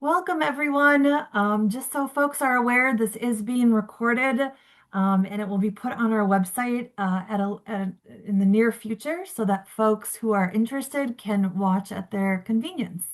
Welcome, everyone. Just so folks are aware, this is being recorded and it will be put on our website in the near future so that folks who are interested can watch at their convenience.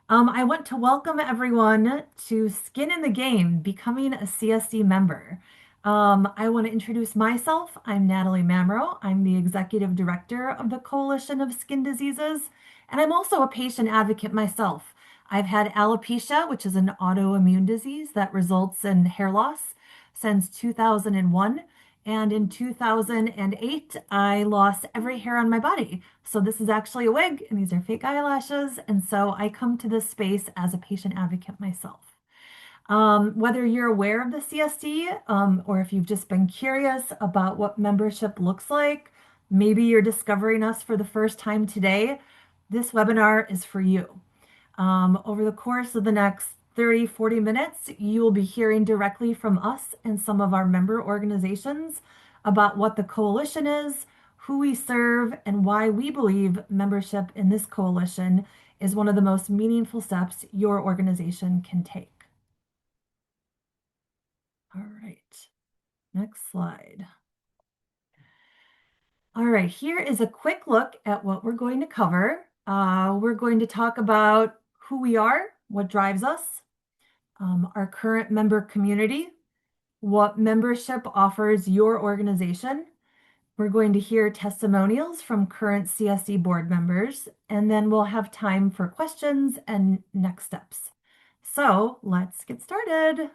I want to welcome everyone to Skin in the Game, becoming a CSD member. I want to introduce myself. I'm Natalie Mamro. I'm the Executive Director of the Coalition of Skin Diseases, and I'm also a patient advocate myself. I've had alopecia, which is an autoimmune disease that results in hair loss, since 2001. And in 2008, I lost every hair on my body. So this is actually a wig, and these are fake eyelashes. And so I come to this space as a patient advocate myself. Whether you're aware of the CSD or if you've just been curious about what membership looks like, maybe you're discovering us for the first time today, this webinar is for you. Over the course of the next 30-40 minutes, you will be hearing directly from us and some of our member organizations about what the coalition is, who we serve, and why we believe membership in this coalition is one of the most meaningful steps your organization can take. All right, next slide. All right, here is a quick look at what we're going to cover. We're going to talk about who we are, what drives us, our current member community, what membership offers your organization. We're going to hear testimonials from current CSD board members, and then we'll have time for questions and next steps. So let's get started.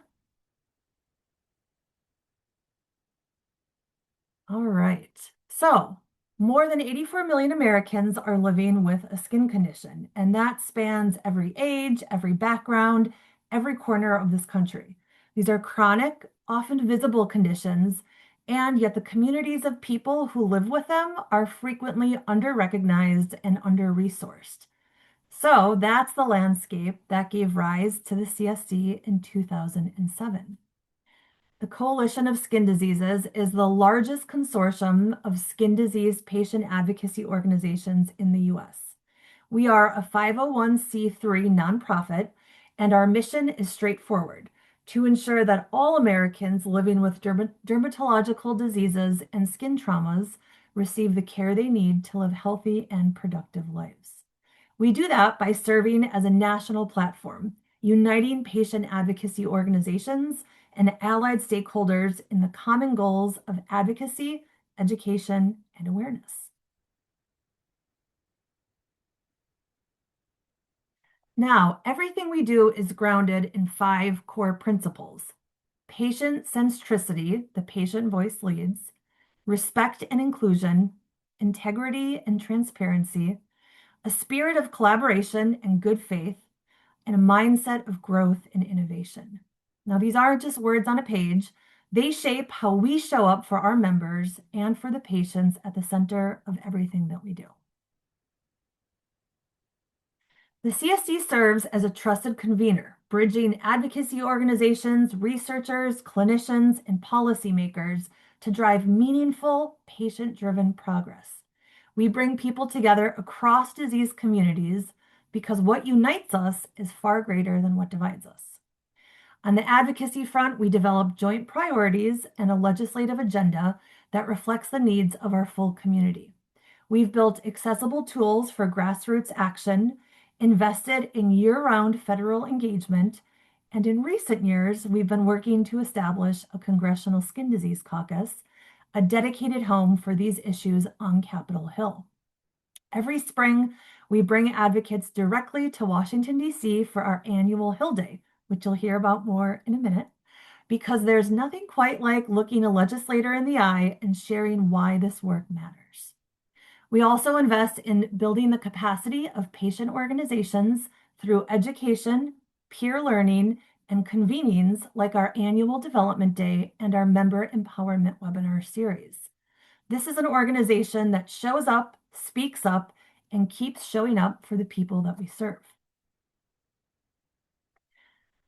All right. So more than 84 million Americans are living with a skin condition, and that spans every age, every background, every corner of this country. These are chronic, often visible conditions, and yet the communities of people who live with them are frequently under-recognized and under-resourced. So that's the landscape that gave rise to the CSD in 2007. The Coalition of Skin Diseases is the largest consortium of skin disease patient advocacy organizations in the US. We are a 501c3 nonprofit, and our mission is straightforward: to ensure that all Americans living with dermatological diseases and skin traumas receive the care they need to live healthy and productive lives. We do that by serving as a national platform, uniting patient advocacy organizations and allied stakeholders in the common goals of advocacy, education, and awareness. Now, everything we do is grounded in 5 core principles: patient centricity, the patient voice leads; respect and inclusion; integrity and transparency; a spirit of collaboration and good faith; and a mindset of growth and innovation. Now, these aren't just words on a page. They shape how we show up for our members and for the patients at the center of everything that we do. The CSD serves as a trusted convener, bridging advocacy organizations, researchers, clinicians, and policymakers to drive meaningful, patient-driven progress. We bring people together across disease communities because what unites us is far greater than what divides us. On the advocacy front, we develop joint priorities and a legislative agenda that reflects the needs of our full community. We've built accessible tools for grassroots action, invested in year-round federal engagement, and in recent years, we've been working to establish a Congressional Skin Disease Caucus, a dedicated home for these issues on Capitol Hill. Every spring, we bring advocates directly to Washington, D.C. for our annual Hill Day, which you'll hear about more in a minute, because there's nothing quite like looking a legislator in the eye and sharing why this work matters. We also invest in building the capacity of patient organizations through education, peer learning, and convenings like our annual Development Day and our Member Empowerment webinar series. This is an organization that shows up, speaks up, and keeps showing up for the people that we serve.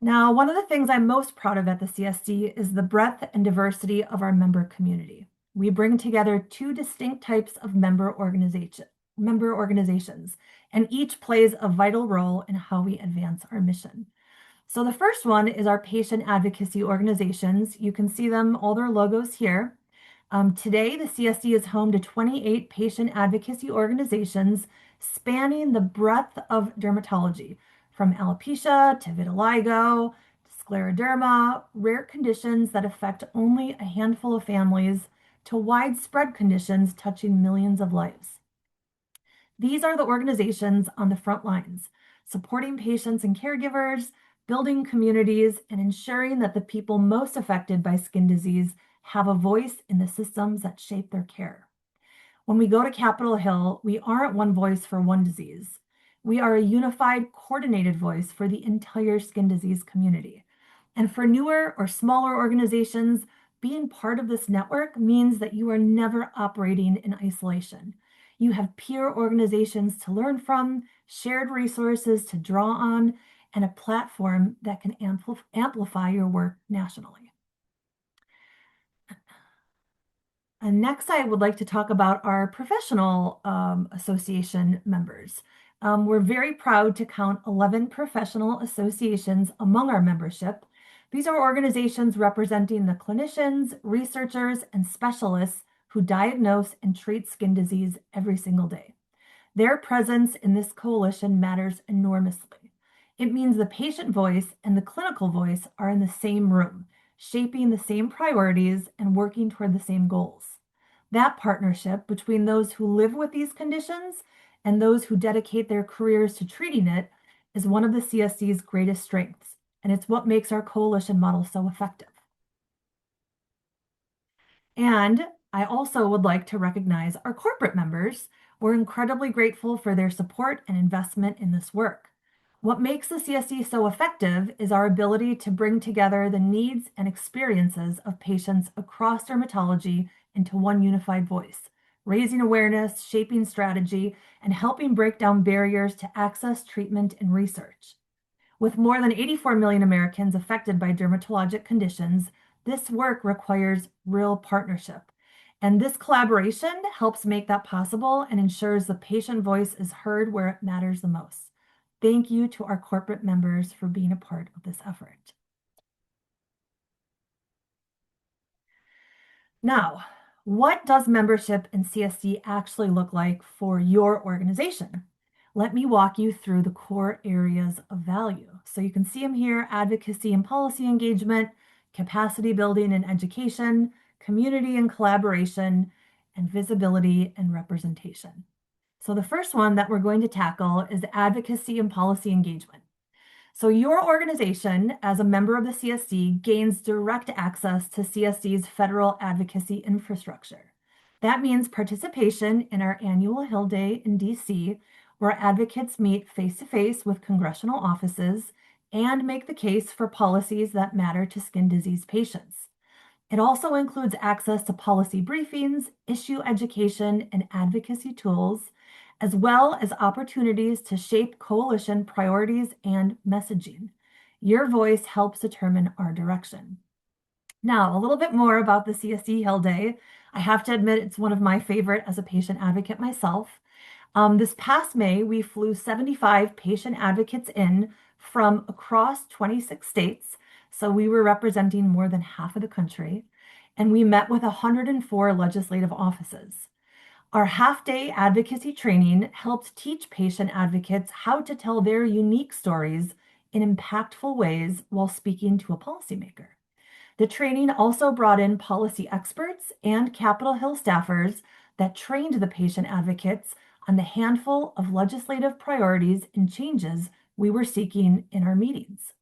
Now, one of the things I'm most proud of at the CSD is the breadth and diversity of our member community. We bring together 2 distinct types of member organizations, and each plays a vital role in how we advance our mission. So the first one is our patient advocacy organizations. You can see them, all their logos here. Today, the CSD is home to 28 patient advocacy organizations spanning the breadth of dermatology, from alopecia to vitiligo, scleroderma, rare conditions that affect only a handful of families, to widespread conditions touching millions of lives. These are the organizations on the front lines, supporting patients and caregivers, building communities, and ensuring that the people most affected by skin disease have a voice in the systems that shape their care. When we go to Capitol Hill, we aren't one voice for one disease. We are a unified, coordinated voice for the entire skin disease community. And for newer or smaller organizations, being part of this network means that you are never operating in isolation. You have peer organizations to learn from, shared resources to draw on, and a platform that can amplify your work nationally. And next, I would like to talk about our professional association members. We're very proud to count 11 professional associations among our membership. These are organizations representing the clinicians, researchers, and specialists who diagnose and treat skin disease every single day. Their presence in this coalition matters enormously. It means the patient voice and the clinical voice are in the same room, shaping the same priorities and working toward the same goals. That partnership between those who live with these conditions and those who dedicate their careers to treating it is one of the CSD's greatest strengths, and it's what makes our coalition model so effective. And I also would like to recognize our corporate members. We're incredibly grateful for their support and investment in this work. What makes the CSD so effective is our ability to bring together the needs and experiences of patients across dermatology into one unified voice, raising awareness, shaping strategy, and helping break down barriers to access, treatment, and research. With more than 84 million Americans affected by dermatologic conditions, this work requires real partnership. And this collaboration helps make that possible and ensures the patient voice is heard where it matters the most. Thank you to our corporate members for being a part of this effort. Now, what does membership in CSD actually look like for your organization? Let me walk you through the core areas of value. So you can see them here: advocacy and policy engagement, capacity building and education, community and collaboration, and visibility and representation. So the first one that we're going to tackle is advocacy and policy engagement. So your organization, as a member of the CSD, gains direct access to CSD's federal advocacy infrastructure. That means participation in our annual Hill Day in DC, where advocates meet face-to-face with congressional offices and make the case for policies that matter to skin disease patients. It also includes access to policy briefings, issue education, and advocacy tools, as well as opportunities to shape coalition priorities and messaging. Your voice helps determine our direction. Now, a little bit more about the CSD Hill Day. I have to admit, it's one of my favorite as a patient advocate myself. This past May, we flew 75 patient advocates in from across 26 states. So we were representing more than half of the country, and we met with 104 legislative offices. Our half-day advocacy training helped teach patient advocates how to tell their unique stories in impactful ways while speaking to a policymaker. The training also brought in policy experts and Capitol Hill staffers that trained the patient advocates on the handful of legislative priorities and changes we were seeking in our meetings.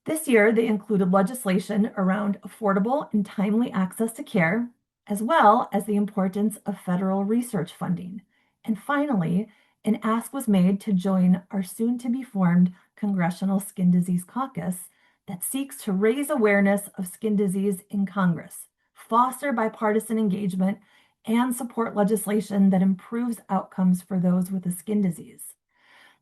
This year, they included legislation around affordable and timely access to care, as well as the importance of federal research funding. And finally, an ask was made to join our soon-to-be-formed Congressional Skin Disease Caucus that seeks to raise awareness of skin disease in Congress, foster bipartisan engagement, and support legislation that improves outcomes for those with a skin disease.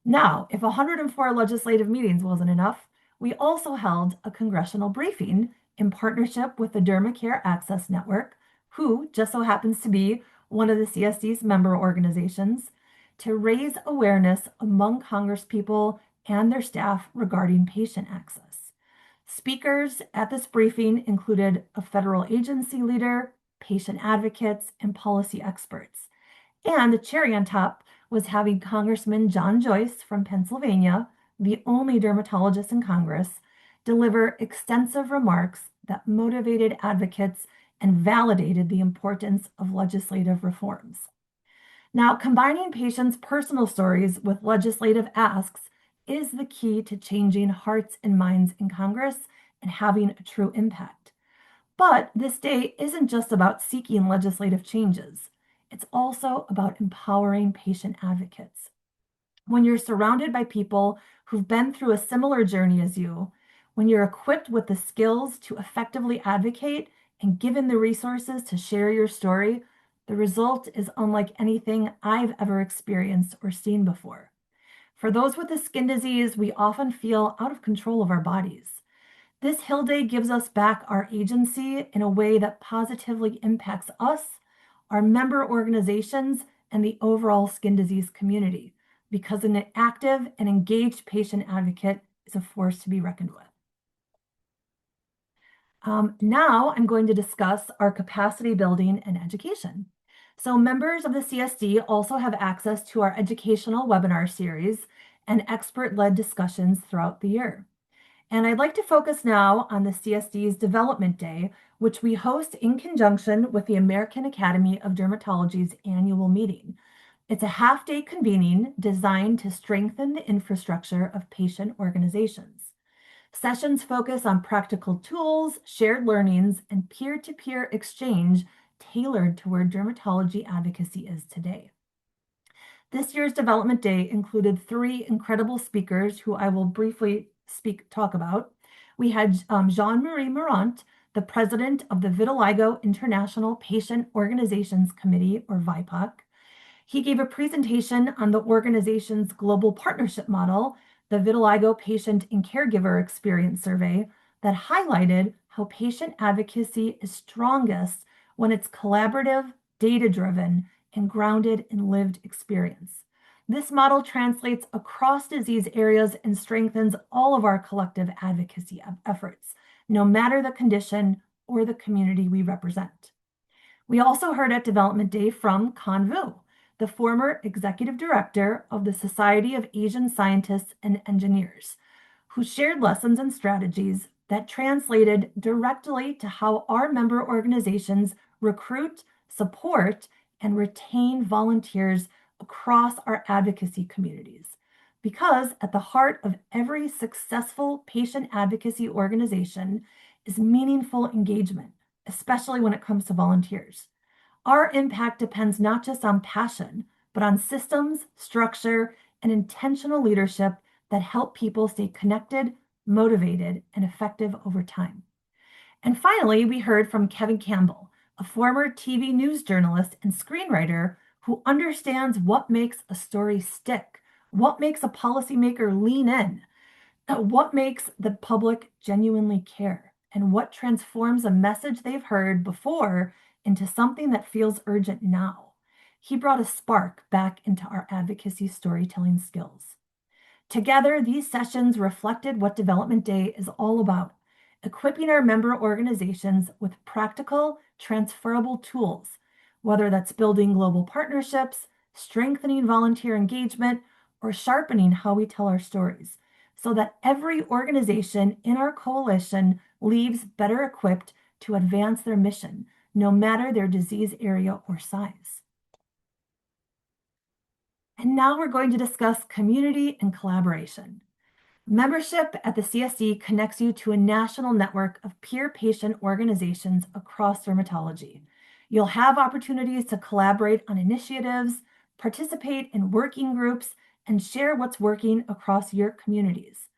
Now, if 104 legislative meetings wasn't enough, we also held a congressional briefing in partnership with the DermaCare Access Network, who just so happens to be one of the CSD's member organizations, to raise awareness among Congresspeople and their staff regarding patient access. Speakers at this briefing included a federal agency leader, patient advocates, and policy experts. And the cherry on top was having Congressman John Joyce from Pennsylvania, the only dermatologist in Congress, deliver extensive remarks that motivated advocates and validated the importance of legislative reforms. Now, combining patients' personal stories with legislative asks is the key to changing hearts and minds in Congress and having a true impact. But this day isn't just about seeking legislative changes. It's also about empowering patient advocates. When you're surrounded by people who've been through a similar journey as you, when you're equipped with the skills to effectively advocate and given the resources to share your story, the result is unlike anything I've ever experienced or seen before. For those with a skin disease, we often feel out of control of our bodies. This Hill Day gives us back our agency in a way that positively impacts us, our member organizations, and the overall skin disease community, because an active and engaged patient advocate is a force to be reckoned with. Now I'm going to discuss our capacity building and education. So members of the CSD also have access to our educational webinar series and expert-led discussions throughout the year. And I'd like to focus now on the CSD's Development Day, which we host in conjunction with the American Academy of Dermatology's annual meeting. It's a half-day convening designed to strengthen the infrastructure of patient organizations. Sessions focus on practical tools, shared learnings, and peer-to-peer exchange tailored to where dermatology advocacy is today. This year's Development Day included 3 incredible speakers who I will briefly talk about. We had Jean-Marie Morant, the president of the Vitiligo International Patient Organizations Committee, or VIPOC. He gave a presentation on the organization's global partnership model, the Vitiligo Patient and Caregiver Experience Survey, that highlighted how patient advocacy is strongest when it's collaborative, data-driven, and grounded in lived experience. This model translates across disease areas and strengthens all of our collective advocacy efforts, no matter the condition or the community we represent. We also heard at Development Day from Con Vu, the former executive director of the Society of Asian Scientists and Engineers, who shared lessons and strategies that translated directly to how our member organizations recruit, support, and retain volunteers across our advocacy communities. Because at the heart of every successful patient advocacy organization is meaningful engagement, especially when it comes to volunteers. Our impact depends not just on passion, but on systems, structure, and intentional leadership that help people stay connected, motivated, and effective over time. And finally, we heard from Kevin Campbell, a former TV news journalist and screenwriter who understands what makes a story stick, what makes a policymaker lean in, what makes the public genuinely care, and what transforms a message they've heard before into something that feels urgent now. He brought a spark back into our advocacy storytelling skills. Together, these sessions reflected what Development Day is all about, equipping our member organizations with practical, transferable tools, whether that's building global partnerships, strengthening volunteer engagement, or sharpening how we tell our stories, so that every organization in our coalition leaves better equipped to advance their mission, no matter their disease area or size. And now we're going to discuss community and collaboration. Membership at the CSD connects you to a national network of peer patient organizations across dermatology. You'll have opportunities to collaborate on initiatives, participate in working groups, and share what's working across your communities.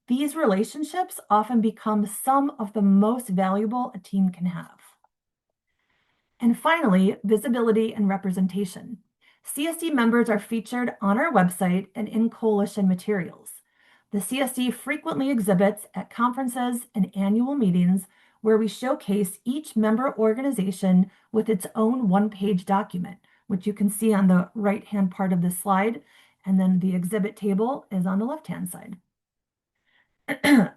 These relationships often become some of the most valuable a team can have. And finally, visibility and representation. CSD members are featured on our website and in coalition materials. The CSD frequently exhibits at conferences and annual meetings where we showcase each member organization with its own one-page document, which you can see on the right-hand part of this slide, And then the exhibit table is on the left-hand side.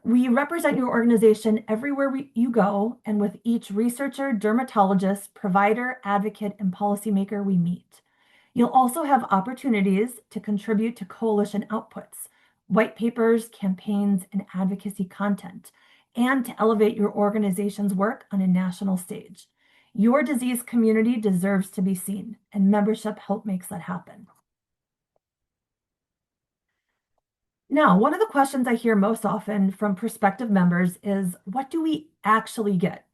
We represent your organization everywhere you go, and with each researcher, dermatologist, provider, advocate, and policymaker we meet. You'll also have opportunities to contribute to coalition outputs, white papers, campaigns, and advocacy content, and to elevate your organization's work on a national stage. Your disease community deserves to be seen, and membership help makes that happen. Now, one of the questions I hear most often from prospective members is, what do we actually get?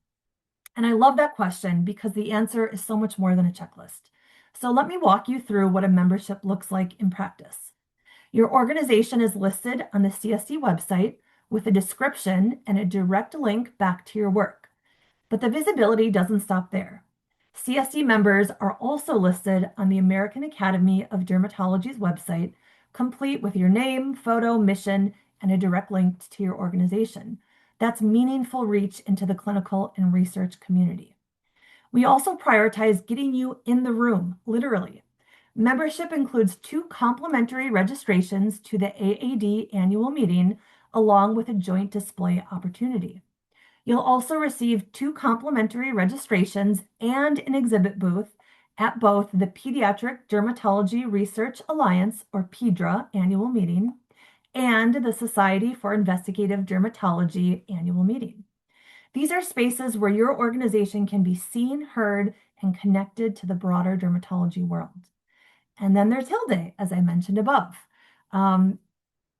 And I love that question because the answer is so much more than a checklist. So let me walk you through what a membership looks like in practice. Your organization is listed on the CSC website with a description and a direct link back to your work. But the visibility doesn't stop there. CSD members are also listed on the American Academy of Dermatology's website, complete with your name, photo, mission, and a direct link to your organization. That's meaningful reach into the clinical and research community. We also prioritize getting you in the room, literally. Membership includes 2 complimentary registrations to the AAD annual meeting, along with a joint display opportunity. You'll also receive 2 complimentary registrations and an exhibit booth at both the Pediatric Dermatology Research Alliance, or PEDRA, annual meeting and the Society for Investigative Dermatology annual meeting. These are spaces where your organization can be seen, heard, and connected to the broader dermatology world. And then there's Hill Day, as I mentioned above.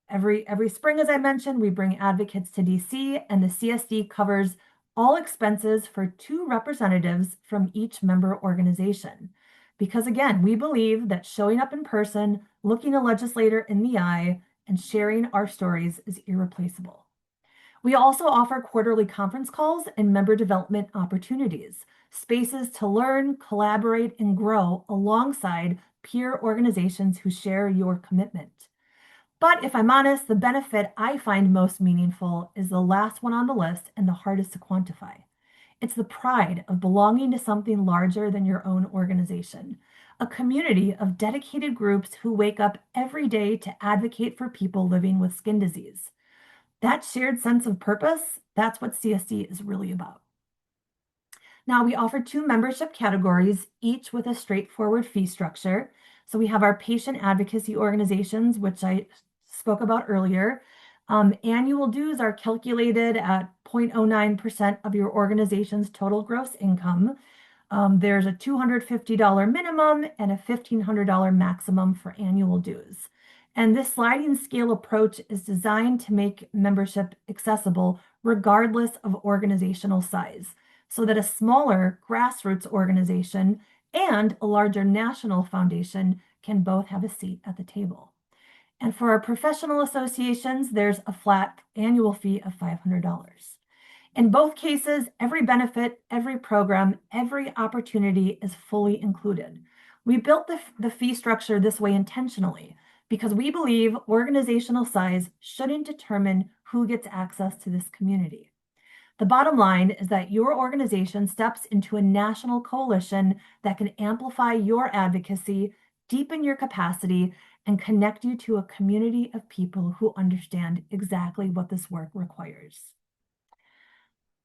Every spring, as I mentioned, we bring advocates to DC, and the CSD covers all expenses for 2 representatives from each member organization. Because again, we believe that showing up in person, looking a legislator in the eye, and sharing our stories is irreplaceable. We also offer quarterly conference calls and member development opportunities, spaces to learn, collaborate, and grow alongside peer organizations who share your commitment. But if I'm honest, the benefit I find most meaningful is the last one on the list and the hardest to quantify. It's the pride of belonging to something larger than your own organization, a community of dedicated groups who wake up every day to advocate for people living with skin disease. That shared sense of purpose, that's what CSD is really about. Now, we offer 2 membership categories, each with a straightforward fee structure. So we have our patient advocacy organizations, which I spoke about earlier. Annual dues are calculated at 0.09% of your organization's total gross income. There's a $250 minimum and a $1,500 maximum for annual dues. And this sliding scale approach is designed to make membership accessible regardless of organizational size, so that a smaller grassroots organization and a larger national foundation can both have a seat at the table. And for our professional associations, there's a flat annual fee of $500. In both cases, every benefit, every program, every opportunity is fully included. We built the fee structure this way intentionally because we believe organizational size shouldn't determine who gets access to this community. The bottom line is that your organization steps into a national coalition that can amplify your advocacy, deepen your capacity, and connect you to a community of people who understand exactly what this work requires.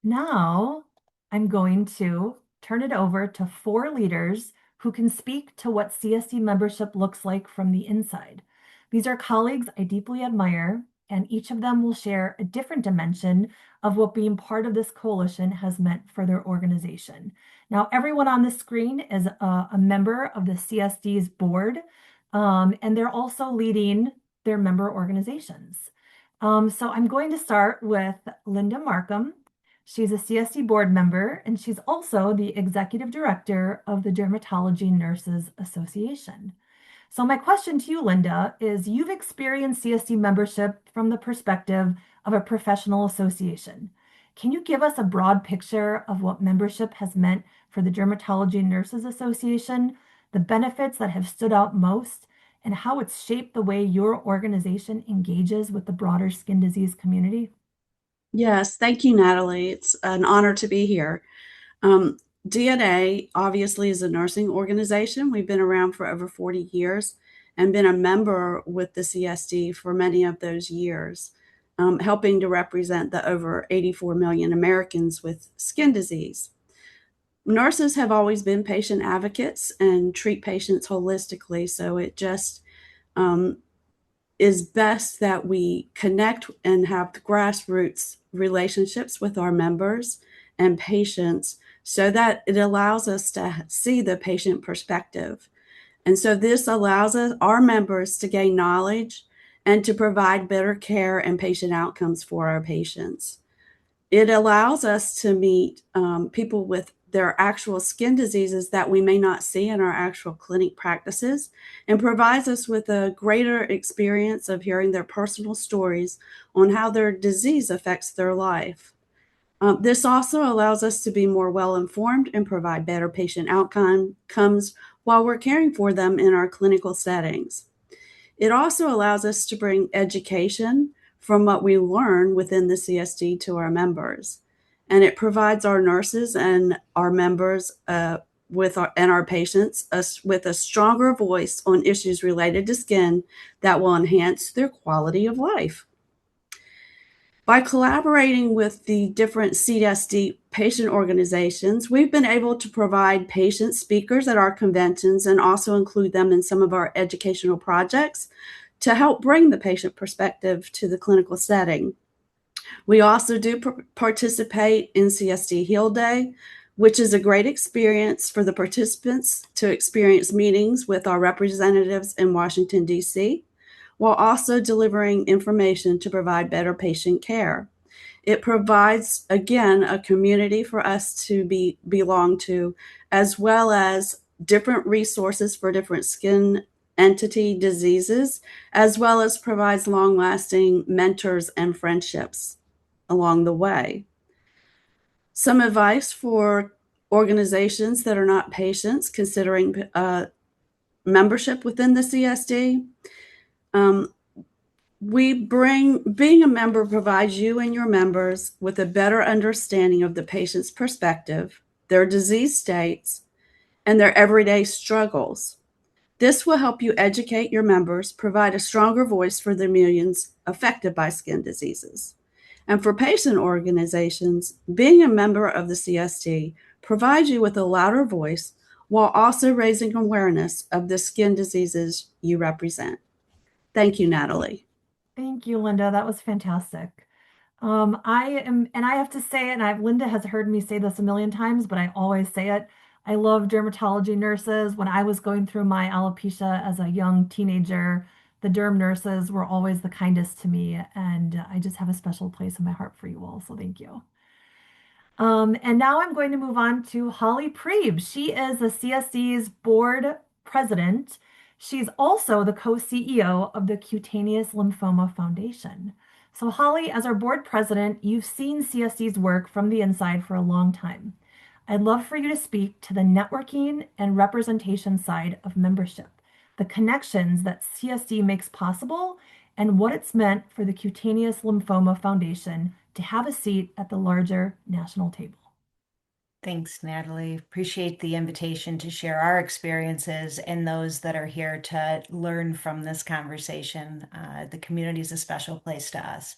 Now, I'm going to turn it over to 4 leaders who can speak to what CSD membership looks like from the inside. These are colleagues I deeply admire, and each of them will share a different dimension of what being part of this coalition has meant for their organization. Now, everyone on the screen is a member of the CSD's board, and they're also leading their member organizations. So I'm going to start with Linda Markham. She's a CSD board member, and she's also the executive director of the Dermatology Nurses Association. So my question to you, Linda, is you've experienced CSD membership from the perspective of a professional association. Can you give us a broad picture of what membership has meant for the Dermatology Nurses Association, the benefits that have stood out most, and how it's shaped the way your organization engages with the broader skin disease community? Yes, thank you, Natalie. It's an honor to be here. DNA obviously is a nursing organization. We've been around for over 40 years, and been a member with the CSD for many of those years, helping to represent the over 84 million Americans with skin disease. Nurses have always been patient advocates and treat patients holistically, so it just um, is best that we connect and have grassroots relationships with our members and patients so that it allows us to see the patient perspective. And so this allows our members to gain knowledge and to provide better care and patient outcomes for our patients. It allows us to meet people with their actual skin diseases that we may not see in our actual clinic practices, and provides us with a greater experience of hearing their personal stories on how their disease affects their life. This also allows us to be more well informed and provide better patient outcomes while we're caring for them in our clinical settings. It also allows us to bring education from what we learn within the CSD to our members. And it provides our nurses and our members and our patients with a stronger voice on issues related to skin that will enhance their quality of life. By collaborating with the different CSD patient organizations, we've been able to provide patient speakers at our conventions and also include them in some of our educational projects to help bring the patient perspective to the clinical setting. We also do participate in CSD Heal Day, which is a great experience for the participants to experience meetings with our representatives in Washington, D.C., while also delivering information to provide better patient care. It provides, again, a community for us to belong to, as well as different resources for different skin entity diseases, as well as provides long-lasting mentors and friendships along the way. Some advice for organizations that are not patients considering membership within the CSD. Being a member provides you and your members with a better understanding of the patient's perspective, their disease states, and their everyday struggles. This will help you educate your members, provide a stronger voice for the millions affected by skin diseases. And for patient organizations, being a member of the CSD provides you with a louder voice while also raising awareness of the skin diseases you represent. Thank you, Natalie. Thank you, Linda. That was fantastic. And I have to say it, and Linda has heard me say this a million times, but I always say it. I love dermatology nurses. When I was going through my alopecia as a young teenager, the derm nurses were always the kindest to me, and I just have a special place in my heart for you all. So thank you. And now I'm going to move on to Holly Preeb. She is the CSD's board president. She's also the co-CEO of the Cutaneous Lymphoma Foundation. So Holly, as our board president, you've seen CSD's work from the inside for a long time. I'd love for you to speak to the networking and representation side of membership, the connections that CSD makes possible, and what it's meant for the Cutaneous Lymphoma Foundation to have a seat at the larger national table. Thanks, Natalie. Appreciate the invitation to share our experiences and those that are here to learn from this conversation. The community is a special place to us.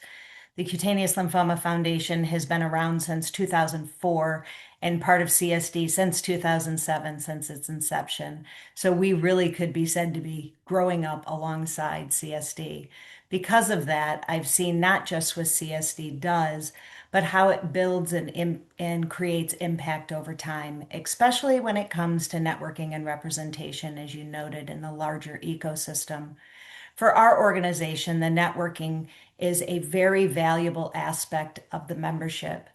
The Cutaneous Lymphoma Foundation has been around since 2004 and part of CSD since 2007, since its inception. So we really could be said to be growing up alongside CSD. Because of that, I've seen not just what CSD does, but how it builds and creates impact over time, especially when it comes to networking and representation, as you noted, in the larger ecosystem. For our organization, the networking is a very valuable aspect of the membership.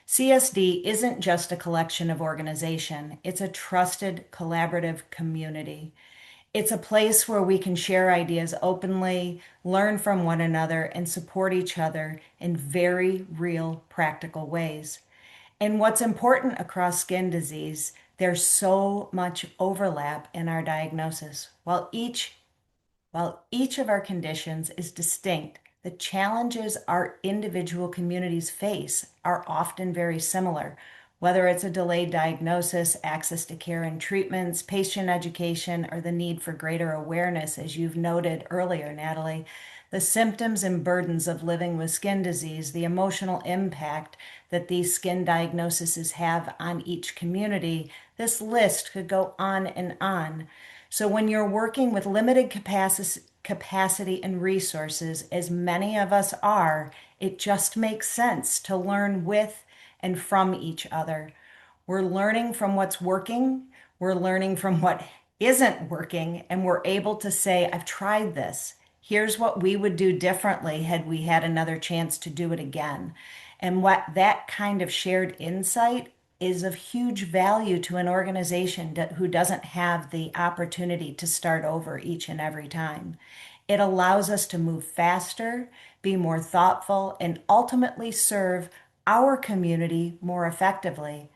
CSD isn't just a collection of organization, it's a trusted collaborative community. It's a place where we can share ideas openly, learn from one another, and support each other in very real, practical ways. And what's important across skin disease, there's so much overlap in our diagnosis. While each of our conditions is distinct, the challenges our individual communities face are often very similar. whether it's a delayed diagnosis, access to care and treatments, patient education, or the need for greater awareness, as you've noted earlier, Natalie. The symptoms and burdens of living with skin disease, the emotional impact that these skin diagnoses have on each community, this list could go on and on. So when you're working with limited capacity and resources, as many of us are, it just makes sense to learn with and from each other. We're learning from what's working, we're learning from what isn't working, and we're able to say, I've tried this. Here's what we would do differently had we had another chance to do it again. And what that kind of shared insight is of huge value to an organization who doesn't have the opportunity to start over each and every time. It allows us to move faster, be more thoughtful, and ultimately serve our community more effectively.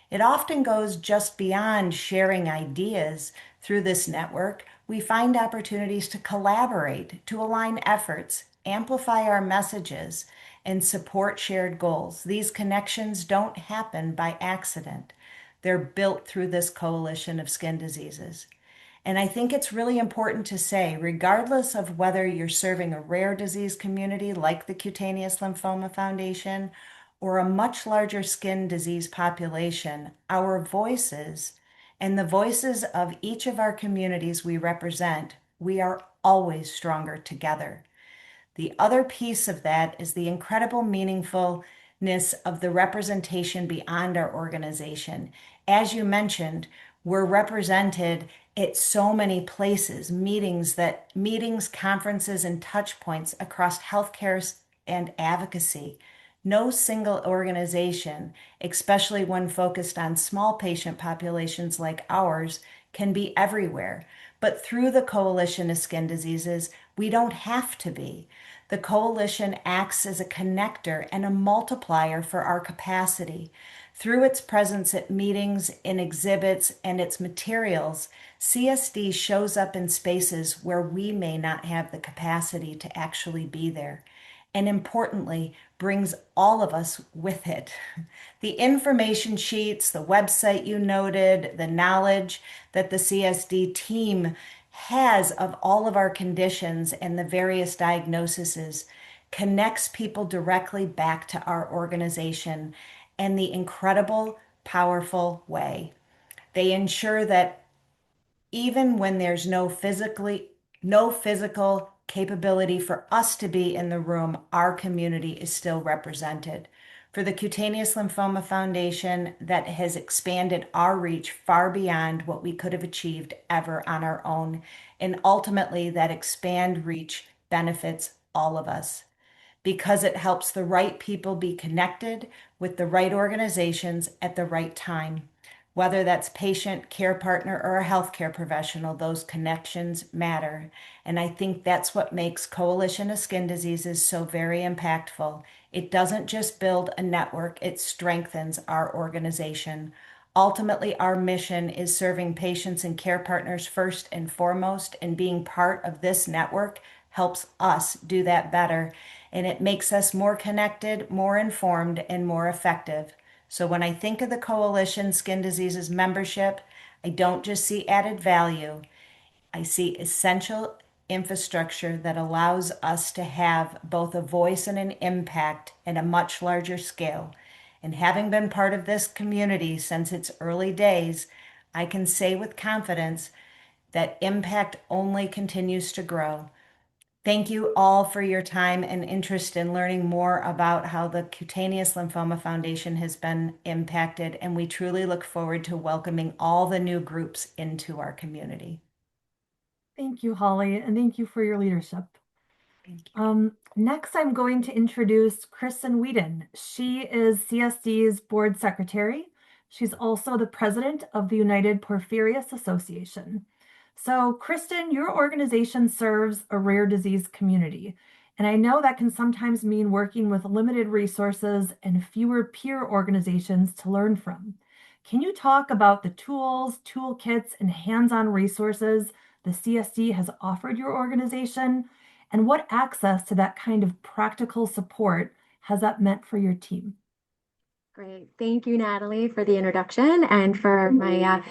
It often goes just beyond sharing ideas. Through this network, we find opportunities to collaborate, to align efforts, amplify our messages, and support shared goals. These connections don't happen by accident. They're built through this coalition of skin diseases. And I think it's really important to say, regardless of whether you're serving a rare disease community like the Cutaneous Lymphoma Foundation or a much larger skin disease population, our voices and the voices of each of our communities we represent, we are always stronger together. The other piece of that is the incredible meaningfulness of the representation beyond our organization. As you mentioned, we're represented at so many places, meetings, conferences, and touch points across healthcare and advocacy. No single organization, especially one focused on small patient populations like ours, can be everywhere. But through the Coalition of Skin Diseases, we don't have to be. The coalition acts as a connector and a multiplier for our capacity. Through its presence at meetings, in exhibits, and its materials, CSD shows up in spaces where we may not have the capacity to actually be there, and importantly, brings all of us with it. The information sheets, the website you noted, the knowledge that the CSD team has of all of our conditions and the various diagnoses connects people directly back to our organization in the incredible, powerful way. They ensure that even when there's no physical capability for us to be in the room, our community is still represented. For the Cutaneous Lymphoma Foundation, that has expanded our reach far beyond what we could have achieved ever on our own. And ultimately, that expand reach benefits all of us because it helps the right people be connected with the right organizations at the right time. Whether that's patient, care partner, or a healthcare professional, those connections matter. And I think that's what makes Coalition of Skin Diseases so very impactful. It doesn't just build a network, it strengthens our organization. Ultimately, our mission is serving patients and care partners first and foremost, and being part of this network helps us do that better. And it makes us more connected, more informed, and more effective. So when I think of the Coalition Skin Diseases membership, I don't just see added value. I see essential infrastructure that allows us to have both a voice and an impact at a much larger scale. And having been part of this community since its early days, I can say with confidence that impact only continues to grow. Thank you all for your time and interest in learning more about how the Cutaneous Lymphoma Foundation has been impacted, and we truly look forward to welcoming all the new groups into our community. Thank you, Holly, and thank you for your leadership. Thank you. Next, I'm going to introduce Kristen Whedon. She is CSD's board secretary. She's also the president of the United Porphyrias Association. So, Kristen, your organization serves a rare disease community, and I know that can sometimes mean working with limited resources and fewer peer organizations to learn from. Can you talk about the tools, toolkits, and hands-on resources the CSD has offered your organization, and what access to that kind of practical support has that meant for your team? Great. Thank you, Natalie, for the introduction and for my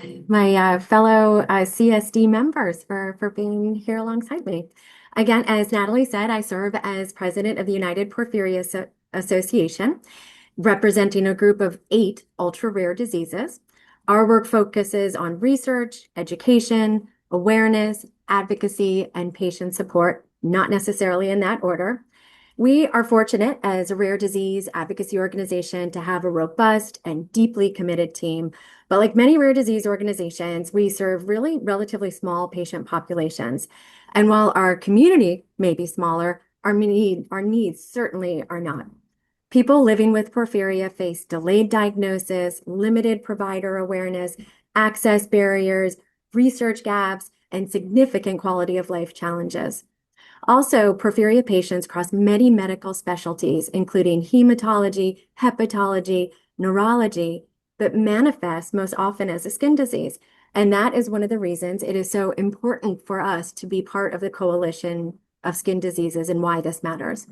fellow CSD members for being here alongside me. Again, as Natalie said, I serve as president of the United Porphyria Association, representing a group of 8 ultra-rare diseases. Our work focuses on research, education, awareness, advocacy, and patient support, not necessarily in that order. We are fortunate as a rare disease advocacy organization to have a robust and deeply committed team. But like many rare disease organizations, we serve really relatively small patient populations. And while our community may be smaller, our needs certainly are not. People living with porphyria face delayed diagnosis, limited provider awareness, access barriers, research gaps, and significant quality of life challenges. Also, porphyria patients cross many medical specialties, including hematology, hepatology, neurology, but manifest most often as a skin disease. And that is one of the reasons it is so important for us to be part of the coalition of skin diseases and why this matters.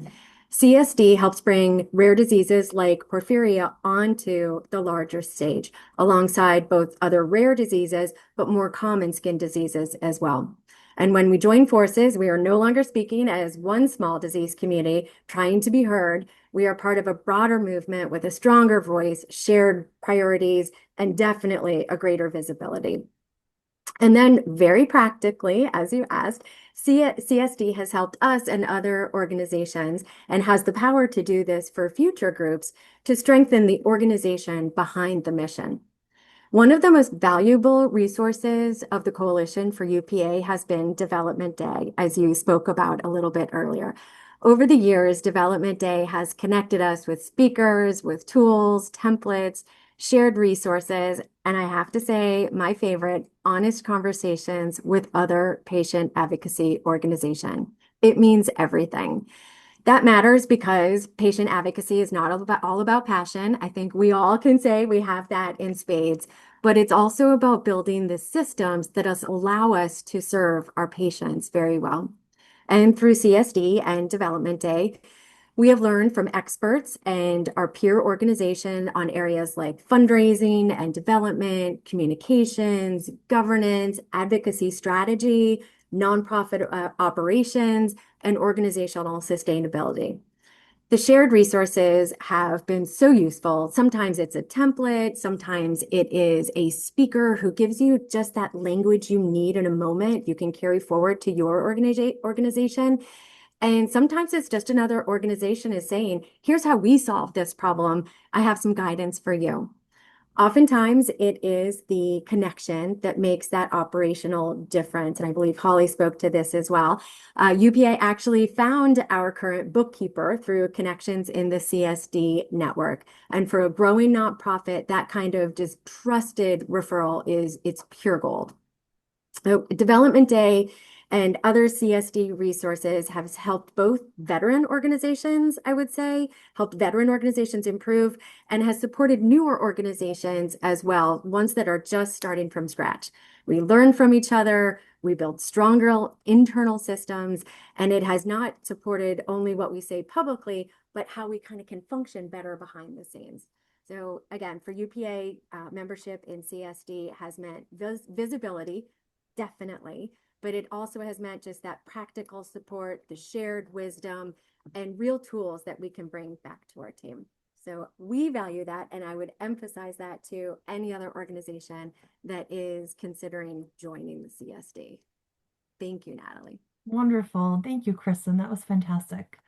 CSD helps bring rare diseases like porphyria onto the larger stage, alongside both other rare diseases, but more common skin diseases as well. And when we join forces, we are no longer speaking as one small disease community trying to be heard. We are part of a broader movement with a stronger voice, shared priorities, and definitely a greater visibility. And then very practically, as you asked, CSD has helped us and other organizations and has the power to do this for future groups to strengthen the organization behind the mission. One of the most valuable resources of the coalition for UPA has been Development Day, as you spoke about a little bit earlier. Over the years, Development Day has connected us with speakers, with tools, templates, shared resources, and I have to say, my favorite, honest conversations with other patient advocacy organizations. It means everything. That matters because patient advocacy is not all about passion. I think we all can say we have that in spades, but it's also about building the systems that allow us to serve our patients very well. And through CSD and Development Day, we have learned from experts and our peer organization on areas like fundraising and development, communications, governance, advocacy strategy, nonprofit operations, and organizational sustainability. The shared resources have been so useful. Sometimes it's a template, sometimes it is a speaker who gives you just that language you need in a moment you can carry forward to your organization. And sometimes it's just another organization is saying, here's how we solve this problem. I have some guidance for you. Oftentimes, it is the connection that makes that operational difference. And I believe Holly spoke to this as well. UPA actually found our current bookkeeper through connections in the CSD network. And for a growing nonprofit, that kind of just trusted referral it's pure gold. So Development Day and other CSD resources have helped both veteran organizations, I would say, helped veteran organizations improve, and has supported newer organizations as well, ones that are just starting from scratch. We learn from each other, we build stronger internal systems, and it has not supported only what we say publicly, but how we kind of can function better behind the scenes. So again, for UPA, membership in CSD has meant visibility, definitely, but it also has meant just that practical support, the shared wisdom, and real tools that we can bring back to our team. So we value that, and I would emphasize that to any other organization that is considering joining the CSD. Thank you, Natalie. Wonderful. Thank you, Kristen. That was fantastic.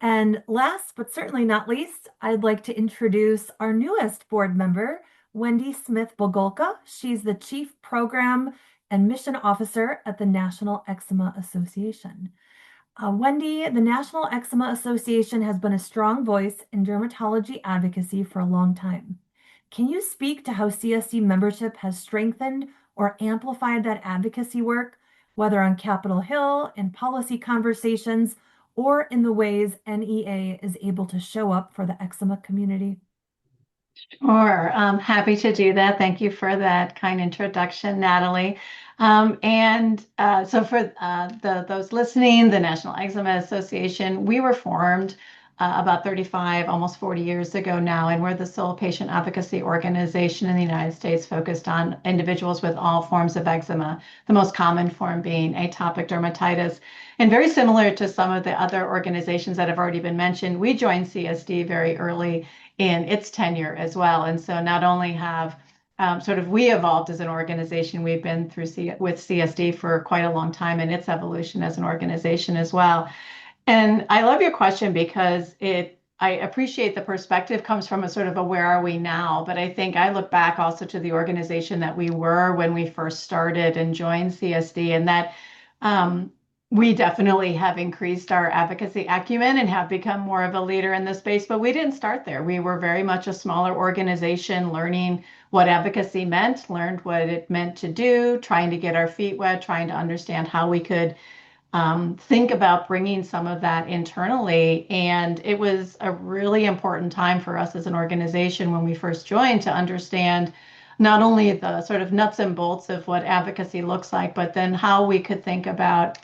And last but certainly not least, I'd like to introduce our newest board member, Wendy Smith Bogolka. She's the Chief Program and Mission Officer at the National Eczema Association. Wendy, the National Eczema Association has been a strong voice in dermatology advocacy for a long time. Can you speak to how CSD membership has strengthened or amplified that advocacy work, whether on Capitol Hill, in policy conversations, or in the ways NEA is able to show up for the eczema community? Sure, I'm happy to do that. Thank you for that kind introduction, Natalie. So for those listening, the National Eczema Association, we were formed about 35, almost 40 years ago now, and we're the sole patient advocacy organization in the United States focused on individuals with all forms of eczema, the most common form being atopic dermatitis. And very similar to some of the other organizations that have already been mentioned, we joined CSD very early in its tenure as well. And so not only have we evolved as an organization, we've been through with CSD for quite a long time in its evolution as an organization as well. And I love your question because I appreciate the perspective comes from a sort of a where are we now, but I think I look back also to the organization that we were when we first started and joined CSD, and that we definitely have increased our advocacy acumen and have become more of a leader in this space, but we didn't start there. We were very much a smaller organization learning what advocacy meant, learned what it meant to do, trying to get our feet wet, trying to understand how we could think about bringing some of that internally. And it was a really important time for us as an organization when we first joined to understand not only the sort of nuts and bolts of what advocacy looks like, but then how we could think about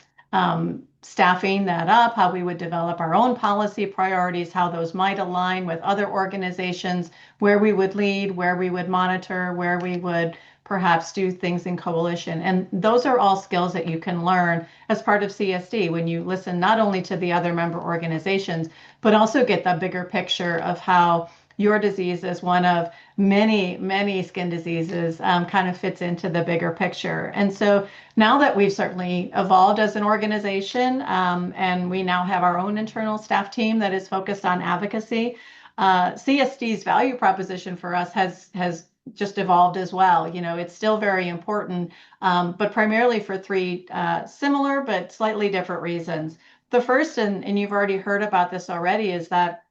staffing that up, how we would develop our own policy priorities, how those might align with other organizations, where we would lead, where we would monitor, where we would perhaps do things in coalition. And those are all skills that you can learn as part of CSD when you listen not only to the other member organizations, but also get the bigger picture of how your disease as one of many, many skin diseases kind of fits into the bigger picture. And so now that we've certainly evolved as an organization and we now have our own internal staff team that is focused on advocacy, CSD's value proposition for us has just evolved as well. You know, it's still very important, but primarily for three similar but slightly different reasons. The first, and you've already heard about this already, is that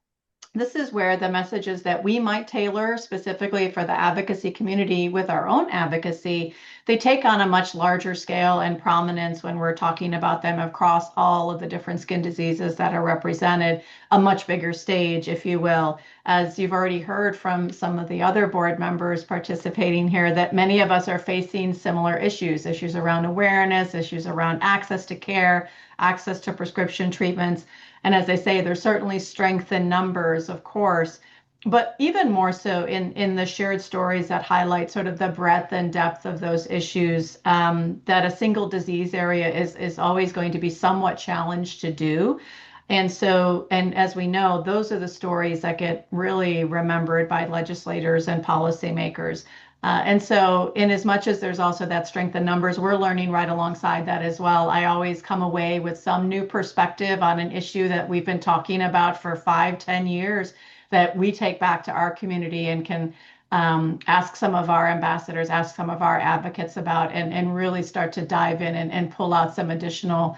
this is where the messages that we might tailor specifically for the advocacy community with our own advocacy, they take on a much larger scale and prominence when we're talking about them across all of the different skin diseases that are represented, a much bigger stage, if you will. As you've already heard from some of the other board members participating here, that many of us are facing similar issues around awareness, issues around access to care, access to prescription treatments. And as I say, there's certainly strength in numbers, of course, but even more so in the shared stories that highlight sort of the breadth and depth of those issues that a single disease area is always going to be somewhat challenged to do. And so, and as we know, those are the stories that get really remembered by legislators and policymakers. And so in as much as there's also that strength in numbers, we're learning right alongside that as well. I always come away with some new perspective on an issue that we've been talking about for 5-10 years that we take back to our community and can ask some of our ambassadors, ask some of our advocates about, and really start to dive in and pull out some additional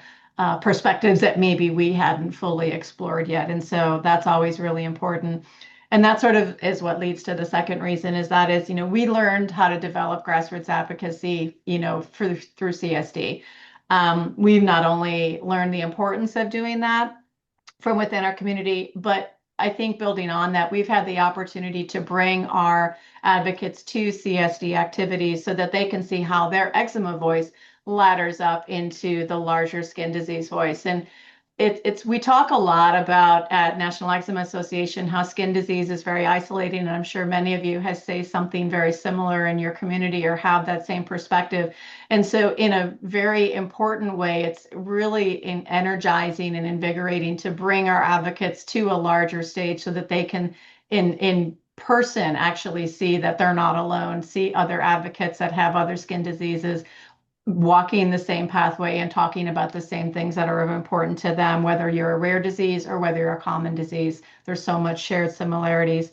perspectives that maybe we hadn't fully explored yet. And so that's always really important. And that sort of is what leads to the second reason is, we learned how to develop grassroots advocacy, through CSD. We've not only learned the importance of doing that from within our community, but I think building on that, we've had the opportunity to bring our advocates to CSD activities so that they can see how their eczema voice ladders up into the larger skin disease voice. And we talk a lot about at National Eczema Association how skin disease is very isolating, and I'm sure many of you have say something very similar in your community or have that same perspective. And so in a very important way, it's really energizing and invigorating to bring our advocates to a larger stage so that they can in person actually see that they're not alone, see other advocates that have other skin diseases walking the same pathway and talking about the same things that are important to them, whether you're a rare disease or whether you're a common disease. There's so much shared similarities.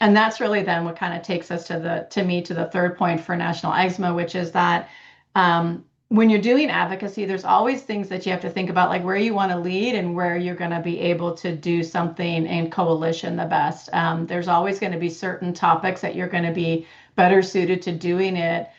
And that's really then what kind of takes us to the third point for National Eczema, which is that when you're doing advocacy, there's always things that you have to think about, like where you want to lead and where you're going to be able to do something in coalition the best. There's always going to be certain topics that you're going to be better suited to doing it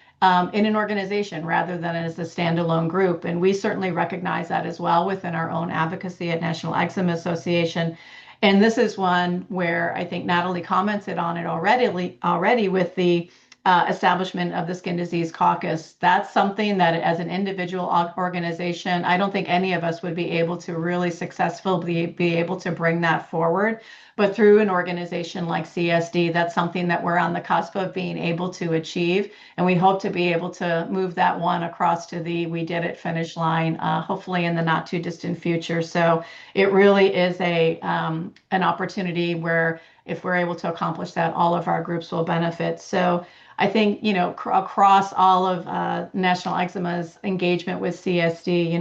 in an organization rather than as a standalone group. And we certainly recognize that as well within our own advocacy at National Eczema Association. And this is one where I think Natalie commented on it already with the establishment of the Skin Disease Caucus. That's something that as an individual organization, I don't think any of us would be able to really successfully be able to bring that forward. But through an organization like CSD, that's something that we're on the cusp of being able to achieve. And we hope to be able to move that one across to the we did it finish line, hopefully in the not too distant future. So it really is an opportunity where if we're able to accomplish that, all of our groups will benefit. So I think, across all of National Eczema's engagement with CSD,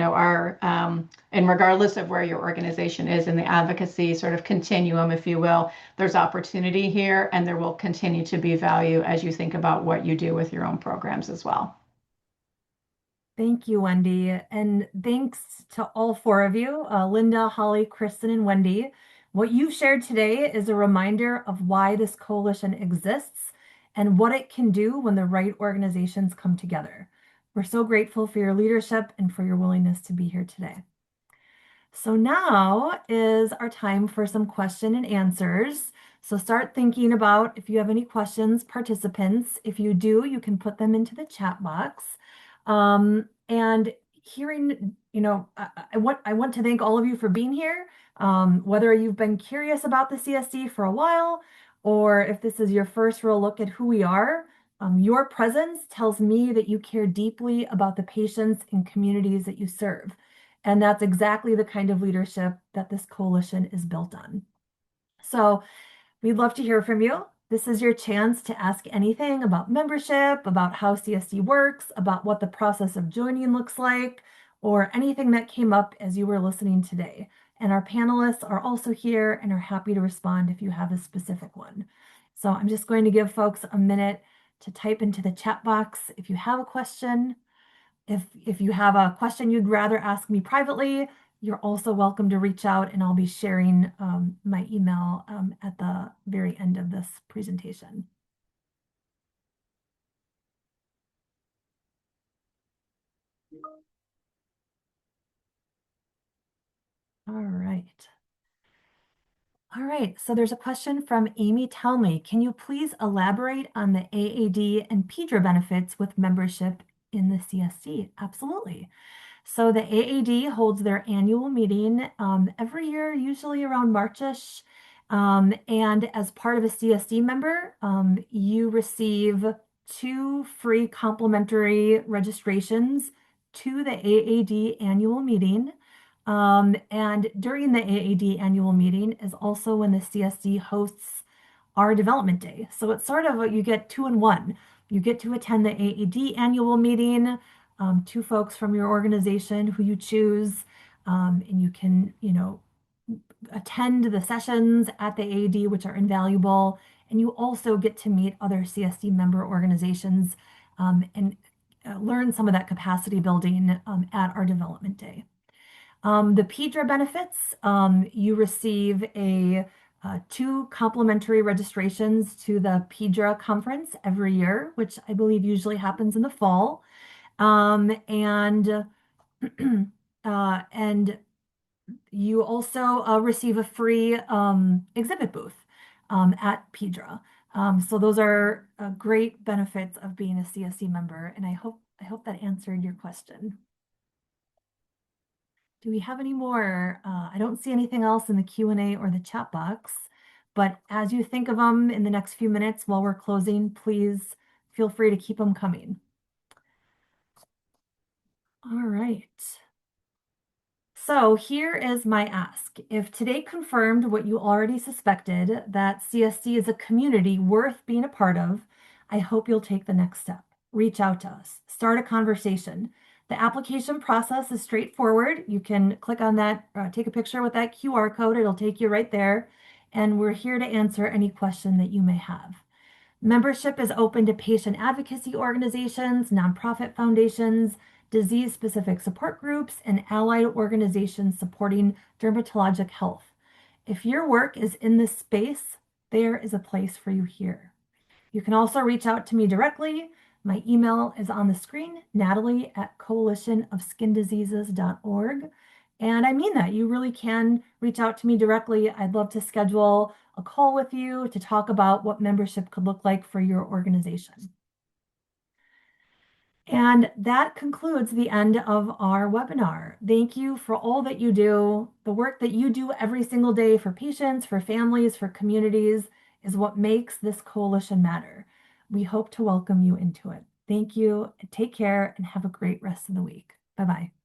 and regardless of where your organization is in the advocacy sort of continuum, if you will, there's opportunity here, and there will continue to be value as you think about what you do with your own programs as well. Thank you, Wendy. And thanks to all four of you, Linda, Holly, Kristen, and Wendy. What you've shared today is a reminder of why this coalition exists and what it can do when the right organizations come together. We're so grateful for your leadership and for your willingness to be here today. So now is our time for some question and answers. So start thinking about if you have any questions, participants. If you do, you can put them into the chat box. And hearing, I want to thank all of you for being here. Whether you've been curious about the CSD for a while, or if this is your first real look at who we are, your presence tells me that you care deeply about the patients and communities that you serve. And that's exactly the kind of leadership that this coalition is built on. So we'd love to hear from you. This is your chance to ask anything about membership, about how CSD works, about what the process of joining looks like, or anything that came up as you were listening today. And our panelists are also here and are happy to respond if you have a specific one. So I'm just going to give folks a minute to type into the chat box if you have a question. If you have a question you'd rather ask me privately, you're also welcome to reach out, and I'll be sharing my email at the very end of this presentation. All right. All right, so there's a question from Amy Townley. Can you please elaborate on the AAD and PEDRA benefits with membership in the CSD? Absolutely. So the AAD holds their annual meeting every year, usually around Marchish. And as part of a CSD member, you receive 2 free complimentary registrations to the AAD annual meeting. And during the AAD annual meeting is also when the CSD hosts our development day. So it's sort of you get 2 in 1. You get to attend the AAD annual meeting, 2 folks from your organization who you choose, and you can, attend the sessions at the AAD, which are invaluable. And you also get to meet other CSD member organizations and learn some of that capacity building at our development day. The PEDRA benefits, you receive 2 complimentary registrations to the PEDRA conference every year, which I believe usually happens in the fall. And you also receive a free exhibit booth at PEDRA. So those are great benefits of being a CSD member, and I hope that answered your question. Do we have any more? I don't see anything else in the Q&A or the chat box, but as you think of them in the next few minutes while we're closing, please feel free to keep them coming. All right. So here is my ask. If today confirmed what you already suspected, that CSD is a community worth being a part of, I hope you'll take the next step. Reach out to us. Start a conversation. The application process is straightforward. You can click on that, take a picture with that QR code. It'll take you right there. And we're here to answer any question that you may have. Membership is open to patient advocacy organizations, nonprofit foundations, disease-specific support groups, and allied organizations supporting dermatologic health. If your work is in this space, there is a place for you here. You can also reach out to me directly. My email is on the screen, natalie@coalitionofskindiseases.org. And I mean that. You really can reach out to me directly. I'd love to schedule a call with you to talk about what membership could look like for your organization. And that concludes the end of our webinar. Thank you for all that you do. The work that you do every single day for patients, for families, for communities is what makes this coalition matter. We hope to welcome you into it. Thank you, take care, and have a great rest of the week. Bye-bye.